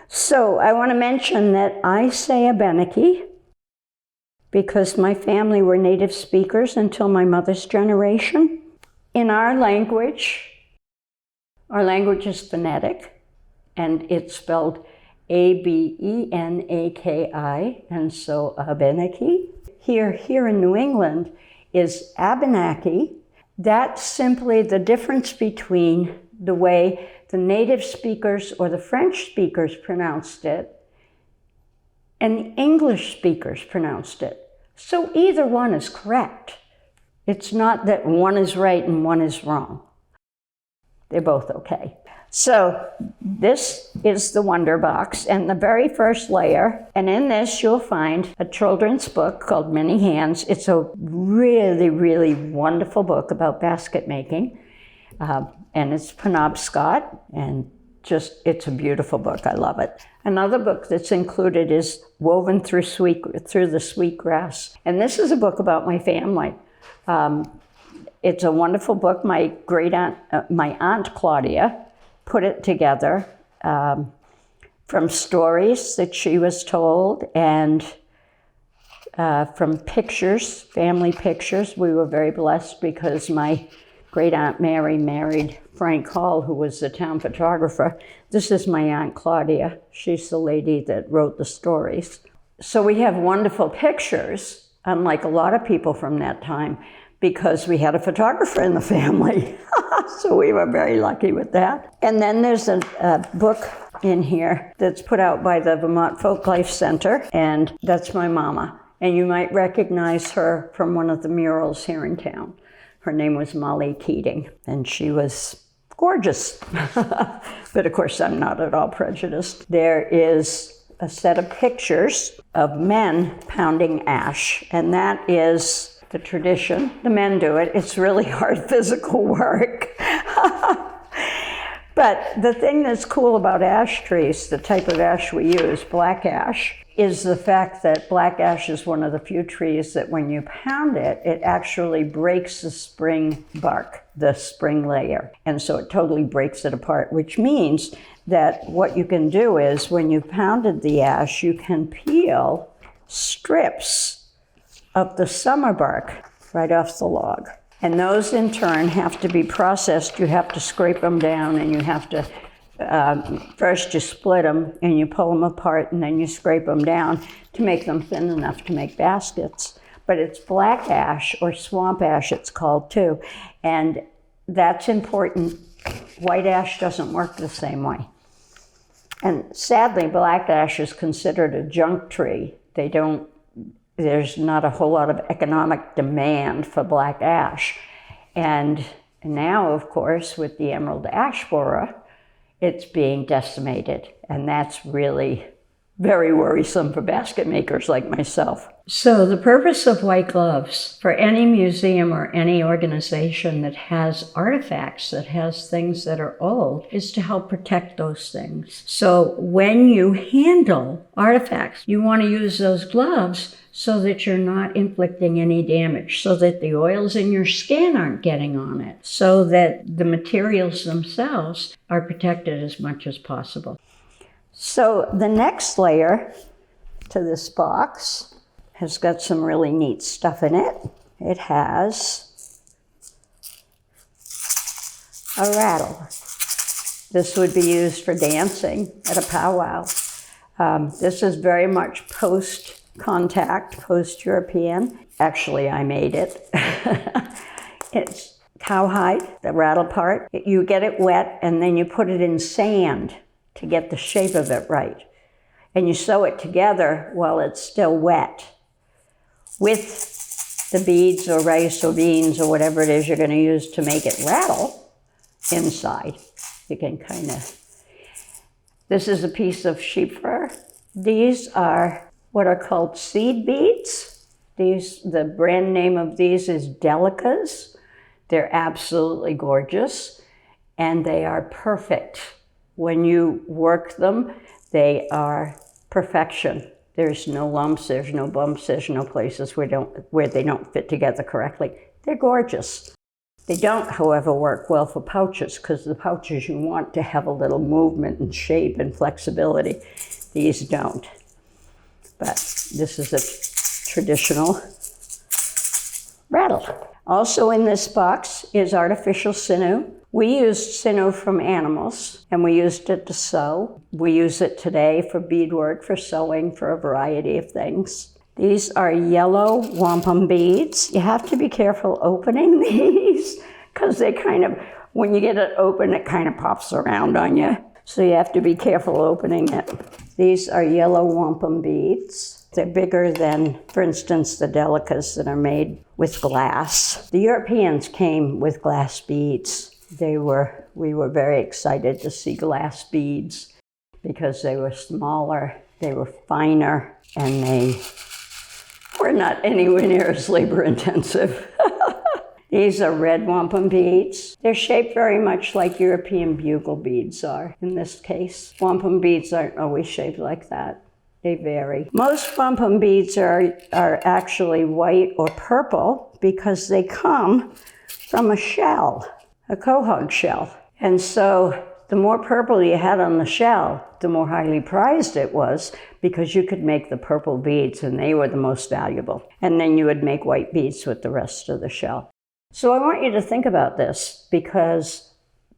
So I want to mention that I say Abenaki because my family were native speakers until my mother's generation. In our language is phonetic, and it's spelled Abenaki, and so Abenaki. Here in New England is Abenaki. That's simply the difference between the way the native speakers or the French speakers pronounced it and the English speakers pronounced it. So either one is correct. It's not that one is right and one is wrong. They're both okay. So this is the Wonder Box, and the very first layer, and in this you'll find a children's book called Many Hands. It's a really, really wonderful book about basket making, and it's Penobscot, and it's a beautiful book. I love it. Another book that's included is Woven Through the Sweetgrass, and this is a book about my family. It's a wonderful book. My aunt Claudia put it together from stories that she was told and from pictures, family pictures. We were very blessed because my great aunt Mary married Frank Hall, who was the town photographer. This is my aunt Claudia. She's the lady that wrote the stories. So we have wonderful pictures, unlike a lot of people from that time, because we had a photographer in the family. So we were very lucky with that. And then there's a book in here that's put out by the Vermont Folklife Center, and that's my mama. And you might recognize her from one of the murals here in town. Her name was Molly Keating, and she was gorgeous. But of course, I'm not at all prejudiced. There is a set of pictures of men pounding ash, and that is the tradition. The men do it. It's really hard physical work. But the thing that's cool about ash trees, the type of ash we use, black ash, is the fact that black ash is one of the few trees that when you pound it, it actually breaks the spring bark, the spring layer. And so it totally breaks it apart, which means that what you can do is when you've pounded the ash, you can peel strips of the summer bark right off the log. And those in turn have to be processed. You have to scrape them down, and you have to, first you split them and you pull them apart, and then you scrape them down to make them thin enough to make baskets. But it's black ash, or swamp ash it's called too. And that's important. White ash doesn't work the same way. And sadly, black ash is considered a junk tree. There's not a whole lot of economic demand for black ash. And now, of course, with the emerald ash borer, it's being decimated. And that's really very worrisome for basket makers like myself. So the purpose of white gloves for any museum or any organization that has artifacts, that has things that are old, is to help protect those things. So when you handle artifacts, you want to use those gloves so that you're not inflicting any damage, so that the oils in your skin aren't getting on it, so that the materials themselves are protected as much as possible. So the next layer to this box has got some really neat stuff in it. It has a rattle. This would be used for dancing at a powwow. This is very much post-contact, post-European. Actually, I made it. It's cowhide, the rattle part. You get it wet, and then you put it in sand to get the shape of it right. And you sew it together while it's still wet with the beads or rice or beans or whatever it is you're going to use to make it rattle inside. You can this is a piece of sheep fur. These are what are called seed beads. The brand name of these is Delicas. They're absolutely gorgeous, and they are perfect. When you work them, they are perfection. There's no lumps, there's no bumps, there's no places where they don't fit together correctly. They're gorgeous. They don't, however, work well for pouches because the pouches you want to have a little movement and shape and flexibility. These don't. But this is a traditional rattle. Also in this box is artificial sinew. We used sinew from animals, and we used it to sew. We use it today for beadwork, for sewing, for a variety of things. These are yellow wampum beads. You have to be careful opening these, because they kind of, when you get it open, it kind of pops around on you. So you have to be careful opening it. These are yellow wampum beads. They're bigger than, for instance, the delicas that are made with glass. The Europeans came with glass beads. We were very excited to see glass beads because they were smaller, they were finer, and they were not anywhere near as labor intensive. These are red wampum beads. They're shaped very much like European bugle beads are in this case. Wampum beads aren't always shaped like that. They vary. Most wampum beads are actually white or purple because they come from a shell, a quahog shell. And so the more purple you had on the shell, the more highly prized it was because you could make the purple beads and they were the most valuable. And then you would make white beads with the rest of the shell. So I want you to think about this because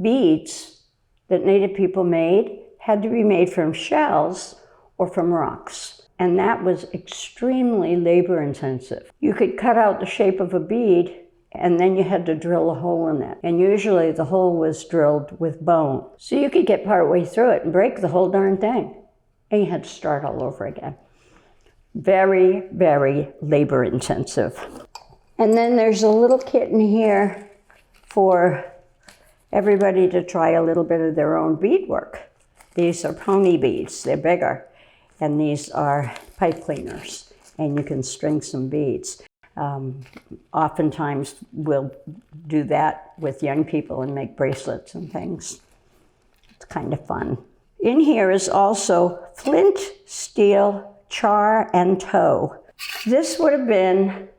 beads that Native people made had to be made from shells or from rocks. And that was extremely labor intensive. You could cut out the shape of a bead and then you had to drill a hole in it. And usually the hole was drilled with bone. So you could get partway through it and break the whole darn thing. And you had to start all over again. Very, very labor intensive. And then there's a little kit in here for everybody to try a little bit of their own beadwork. These are pony beads, they're bigger. And these are pipe cleaners, and you can string some beads. Oftentimes we'll do that with young people and make bracelets and things. It's kind of fun. In here is also flint, steel, char, and tow. This would have been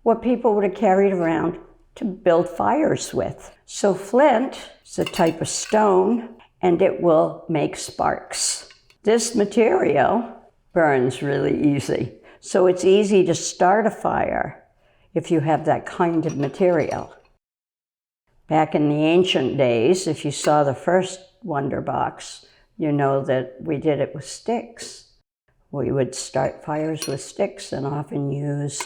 what people would have carried around to build fires with. So flint is a type of stone, and it will make sparks. This material burns really easy. So it's easy to start a fire if you have that kind of material. Back in the ancient days, if you saw the first wonder box, you know that we did it with sticks. We would start fires with sticks and often used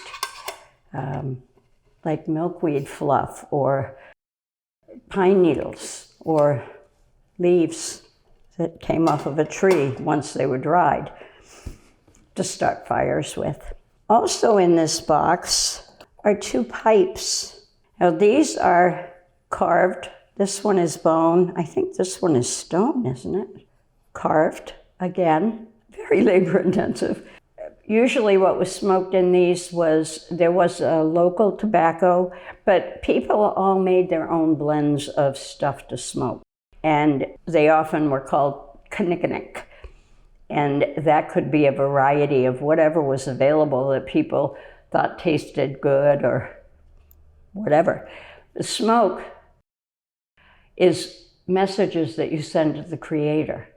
like milkweed fluff or pine needles or leaves that came off of a tree once they were dried to start fires with. Also in this box are two pipes. Now these are carved. This one is bone. I think this one is stone, isn't it? Carved, again, very labor intensive. Usually what was smoked in these there was a local tobacco, but people all made their own blends of stuff to smoke. And they often were called kinnikinnick. And that could be a variety of whatever was available that people thought tasted good or whatever. The smoke is messages that you send to the Creator.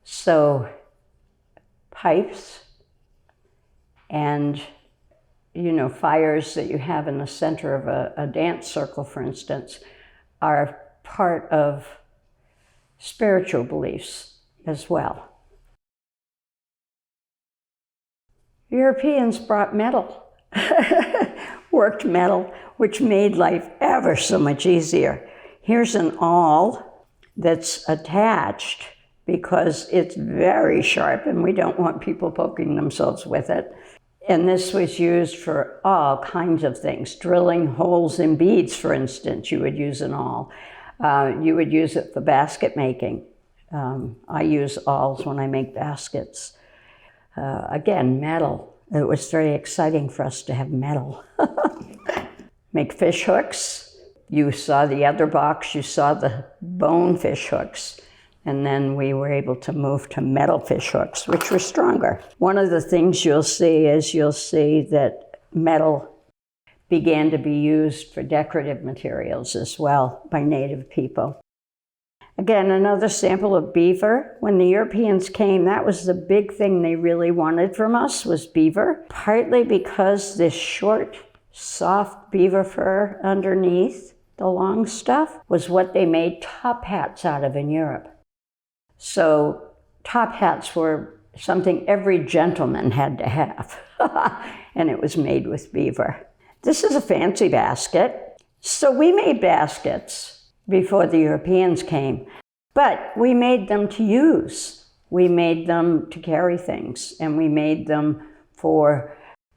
So pipes and, fires that you have in the center of a dance circle, for instance, are part of spiritual beliefs as well. Europeans brought metal, worked metal, which made life ever so much easier. Here's an awl that's attached because it's very sharp and we don't want people poking themselves with it. And this was used for all kinds of things. Drilling holes in beads, for instance, you would use an awl. You would use it for basket making. I use awls when I make baskets. Again, metal. It was very exciting for us to have metal. Make fish hooks. You saw the other box, you saw the bone fish hooks. And then we were able to move to metal fish hooks, which were stronger. One of the things you'll see that metal began to be used for decorative materials as well by Native people. Again, another sample of beaver. When the Europeans came, that was the big thing they really wanted from us, was beaver, partly because this short, soft beaver fur underneath the long stuff was what they made top hats out of in Europe. So top hats were something every gentleman had to have, and it was made with beaver. This is a fancy basket. So we made baskets before the Europeans came, but we made them to use. We made them to carry things, and we made them for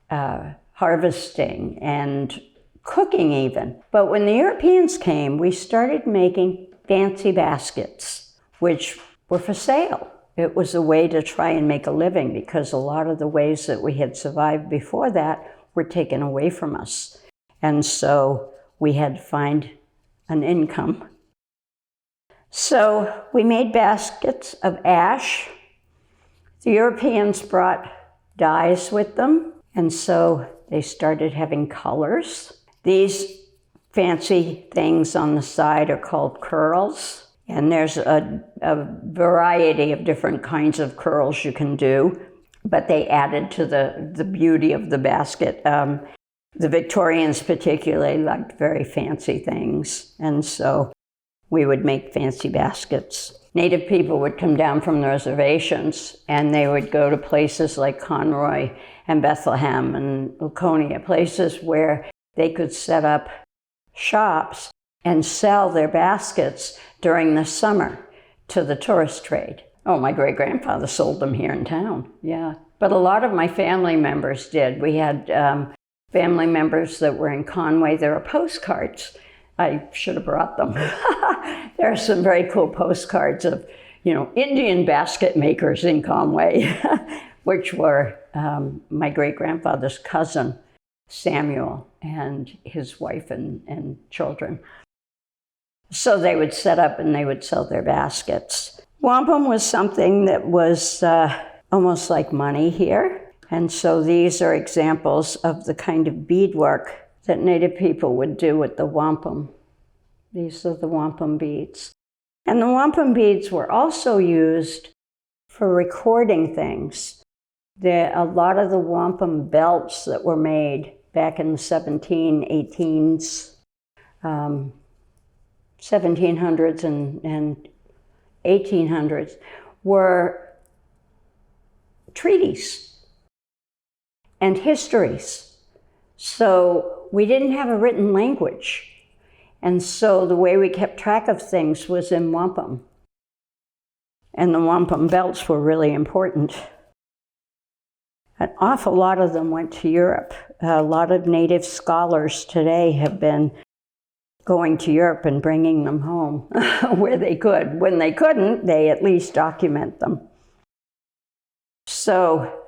harvesting and cooking even. But when the Europeans came, we started making fancy baskets, which were for sale. It was a way to try and make a living because a lot of the ways that we had survived before that were taken away from us. And so we had to find an income. So we made baskets of ash. The Europeans brought dyes with them, and so they started having colors. These fancy things on the side are called curls, and there's a variety of different kinds of curls you can do, but they added to the beauty of the basket. The Victorians particularly liked very fancy things, and so we would make fancy baskets. Native people would come down from the reservations, and they would go to places like Conroy and Bethlehem and Laconia, places where they could set up shops and sell their baskets during the summer to the tourist trade. Oh, my great-grandfather sold them here in town, yeah. But a lot of my family members did. We had family members that were in Conway. There are postcards. I should have brought them. There are some very cool postcards of, Indian basket makers in Conway, which were my great-grandfather's cousin, Samuel, and his wife and children. So they would set up and they would sell their baskets. Wampum was something that was almost like money here. And so these are examples of the kind of beadwork that Native people would do with the wampum. These are the wampum beads. And the wampum beads were also used for recording things. A lot of the wampum belts that were made back in the 1700s and 1800s were treaties and histories. So we didn't have a written language. And so the way we kept track of things was in wampum. And the wampum belts were really important. An awful lot of them went to Europe. A lot of Native scholars today have been going to Europe and bringing them home where they could. When they couldn't, they at least document them. So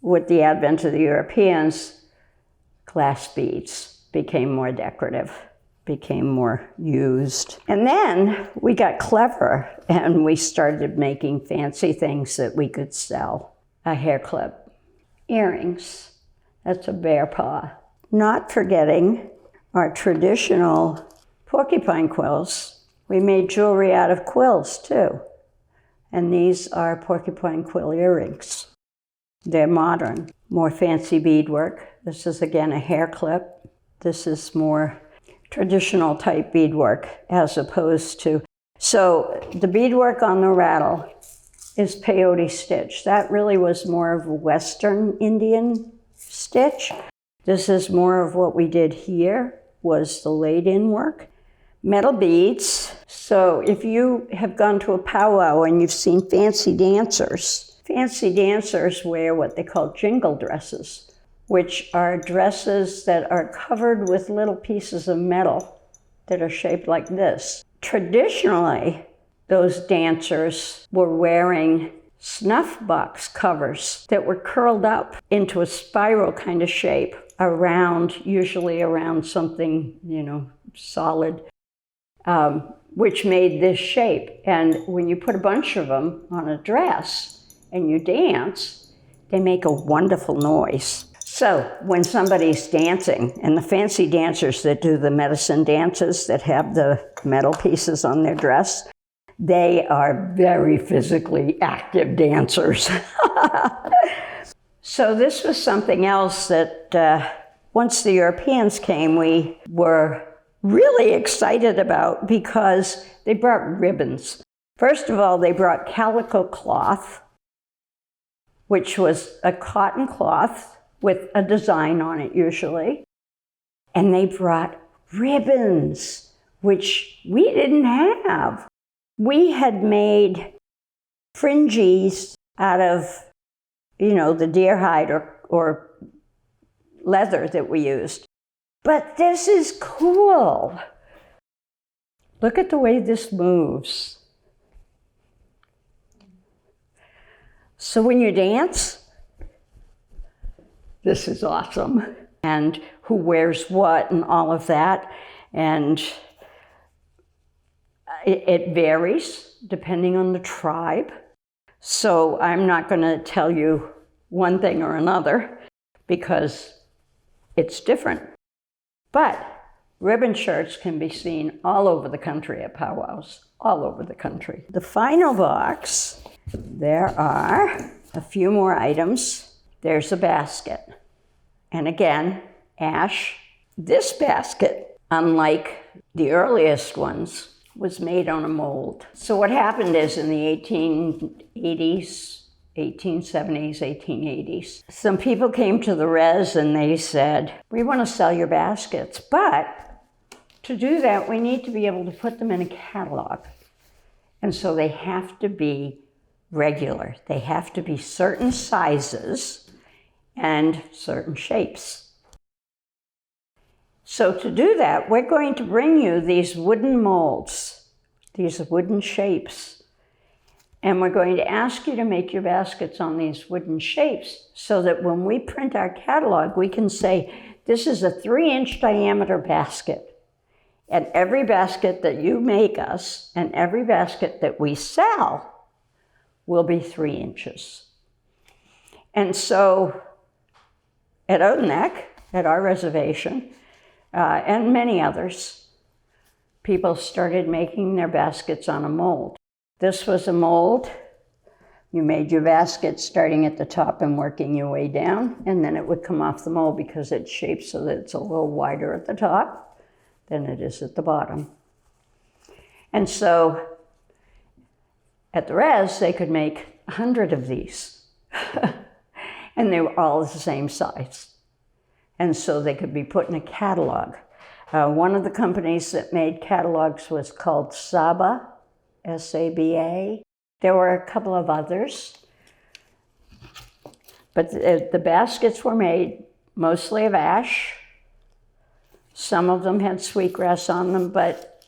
with the advent of the Europeans, glass beads became more decorative, became more used. And then we got clever and we started making fancy things that we could sell. A hair clip, earrings, that's a bear paw. Not forgetting our traditional porcupine quills. We made jewelry out of quills too. And these are porcupine quill earrings. They're modern, more fancy beadwork. This is again a hair clip. This is more traditional type beadwork as opposed to, so the beadwork on the rattle is peyote stitch. That really was more of a Western Indian stitch. This is more of what we did here, was the laid-in work. Metal beads. So if you have gone to a powwow and you've seen fancy dancers wear what they call jingle dresses, which are dresses that are covered with little pieces of metal that are shaped like this. Traditionally, those dancers were wearing snuff box covers that were curled up into a spiral kind of shape usually around something, solid, which made this shape. And when you put a bunch of them on a dress and you dance, they make a wonderful noise. So when somebody's dancing, and the fancy dancers that do the medicine dances that have the metal pieces on their dress, they are very physically active dancers. So this was something else that once the Europeans came, we were really excited about because they brought ribbons. First of all, they brought calico cloth, which was a cotton cloth with a design on it usually. And they brought ribbons, which we didn't have. We had made fringes out of, the deer hide or leather that we used. But this is cool. Look at the way this moves. So when you dance, this is awesome. And who wears what and all of that. And it varies depending on the tribe. So I'm not going to tell you one thing or another because it's different. But ribbon shirts can be seen all over the country at powwows, all over the country. The final box, there are a few more items. There's a basket. And again, ash. This basket, unlike the earliest ones, was made on a mold. So what happened is in the 1880s, 1870s, 1880s, some people came to the res and they said, we want to sell your baskets, but to do that, we need to be able to put them in a catalog. And so they have to be regular. They have to be certain sizes and certain shapes. So to do that, we're going to bring you these wooden molds, these wooden shapes, and we're going to ask you to make your baskets on these wooden shapes so that when we print our catalog, we can say, this is a 3-inch diameter basket. And every basket that you make us and every basket that we sell will be 3 inches. And so at Odenek, at our reservation, and many others, people started making their baskets on a mold. This was a mold. You made your basket starting at the top and working your way down, and then it would come off the mold because it's shaped so that it's a little wider at the top than it is at the bottom. And so at the res, they could make 100 of these, and they were all the same size. And so they could be put in a catalog. One of the companies that made catalogs was called Saba, S-A-B-A. There were a couple of others. But the baskets were made mostly of ash. Some of them had sweetgrass on them, but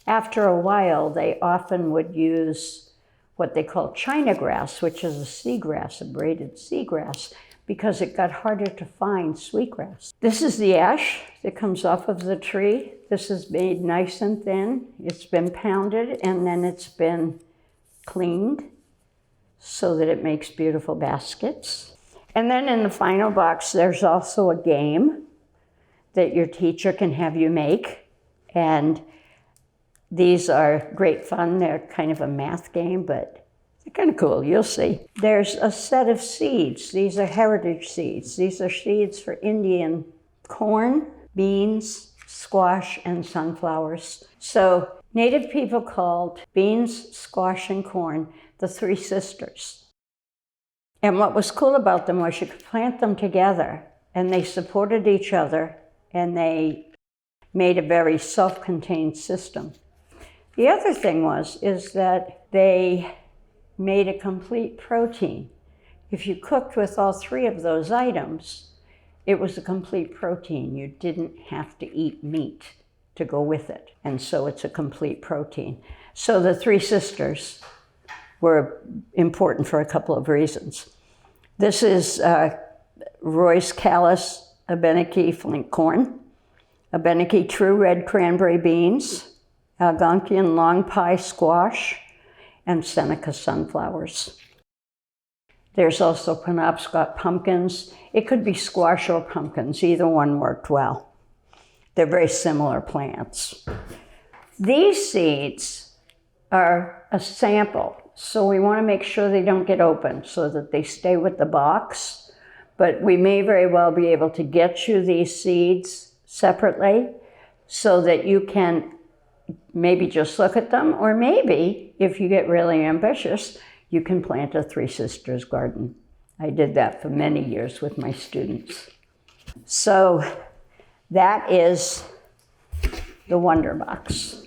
after a while, they often would use what they call China grass, which is a seagrass, a braided seagrass, because it got harder to find sweetgrass. This is the ash that comes off of the tree. This is made nice and thin. It's been pounded and then it's been cleaned so that it makes beautiful baskets. And then in the final box, there's also a game that your teacher can have you make. And these are great fun. They're kind of a math game, but they're kind of cool, you'll see. There's a set of seeds. These are heritage seeds. These are seeds for Indian corn, beans, squash, and sunflowers. So Native people called beans, squash, and corn the Three Sisters. And what was cool about them was you could plant them together, and they supported each other, and they made a very self-contained system. The other thing is that they made a complete protein. If you cooked with all three of those items, it was a complete protein. You didn't have to eat meat to go with it. And so it's a complete protein. So the Three Sisters were important for a couple of reasons. This is Royce Callis Abenaki flint corn, Abenaki true red cranberry beans, Algonquian long pie squash, and Seneca sunflowers. There's also Penobscot pumpkins. It could be squash or pumpkins. Either one worked well. They're very similar plants. These seeds are a sample, so we want to make sure they don't get open so that they stay with the box. But we may very well be able to get you these seeds separately so that you can maybe just look at them, or maybe, if you get really ambitious, you can plant a Three Sisters garden. I did that for many years with my students. So that is the Wonder Box.